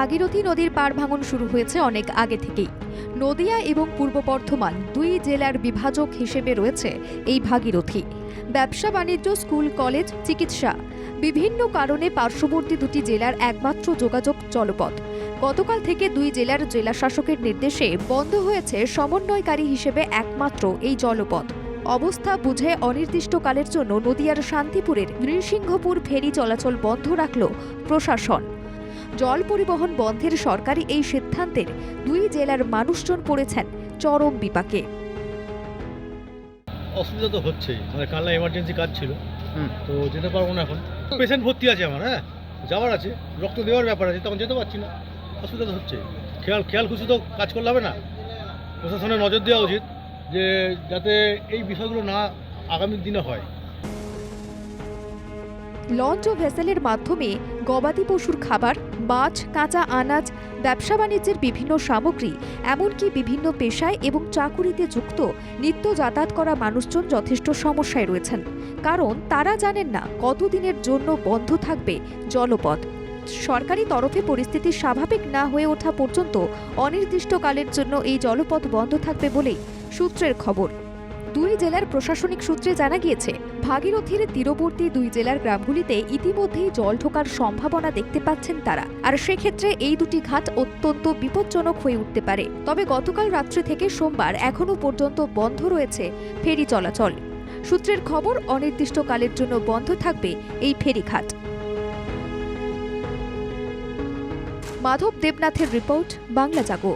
ভাগীরথী নদীর পাড় ভাঙন শুরু হয়েছে অনেক আগে থেকেই। নদিয়া এবং পূর্ব বর্ধমান দুই জেলার বিভাজক হিসেবে রয়েছে এই ভাগীরথী। ব্যবসা বাণিজ্য, স্কুল, কলেজ, চিকিৎসা বিভিন্ন কারণে পার্শ্ববর্তী দুটি জেলার একমাত্র যোগাযোগ জলপথ। গতকাল থেকে দুই জেলার জেলাশাসকের নির্দেশে বন্ধ হয়েছে সমন্বয়কারী হিসেবে একমাত্র এই জলপথ। অবস্থা বুঝে অনির্দিষ্টকালের জন্য নদিয়ার শান্তিপুরের নৃসিংহপুর ফেরি চলাচল বন্ধ রাখল প্রশাসন। জল পরিবহন বন্ধের সরকারি এই সিদ্ধান্তের দুই জেলার মানুষজন পড়েছেন চরম বিপাকে। অসুবিধা তো হচ্ছেই, মানে কালনা এমার্জেন্সি কাজ ছিল, তো যেতে পারবো না। এখন পেশেন্ট ভর্তি আছে আমার, যাওয়ার আছে, রক্ত দেওয়ার ব্যাপার আছে, তখন যেতে পারছি না। অসুবিধা তো হচ্ছে। খেয়াল খুশি তো কাজ করলে হবে না। প্রশাসনের নজর দেওয়া উচিত যে যাতে এই বিষয়গুলো না আগামী দিনে হয়। লঞ্চ ও ভেসেলের মাধ্যমে গবাদি পশুর খাবার, মাছ, কাঁচা আনাজ, ব্যবসা বাণিজ্যের বিভিন্ন সামগ্রী, এমনকি বিভিন্ন পেশায় এবং চাকুরিতে যুক্ত নিত্য যাতায়াত করা মানুষজন যথেষ্ট সমস্যায় রয়েছেন। কারণ তারা জানেন না কতদিনের জন্য বন্ধ থাকবে জলপথ। সরকারি তরফে পরিস্থিতি স্বাভাবিক না হয়ে ওঠা পর্যন্ত অনির্দিষ্টকালের জন্য এই জলপথ বন্ধ থাকবে বলেই সূত্রের খবর। দুই জেলার প্রশাসনিক সূত্রে জানা গিয়েছে, ভাগীরথীর তীরবর্তী দুই জেলার গ্রামগুলিতে ইতিমধ্যেই জল ঢোকার সম্ভাবনা দেখতে পাচ্ছেন তারা। আর সেক্ষেত্রে এই দুটি ঘাট অত্যন্ত বিপজ্জনক হয়ে উঠতে পারে। তবে গতকাল রাত্রি থেকে সোমবার এখনও পর্যন্ত বন্ধ রয়েছে ফেরি চলাচল। সূত্রের খবর, অনির্দিষ্টকালের জন্য বন্ধ থাকবে এই ফেরিঘাট। মাধব দেবনাথের রিপোর্ট, বাংলা জাগো।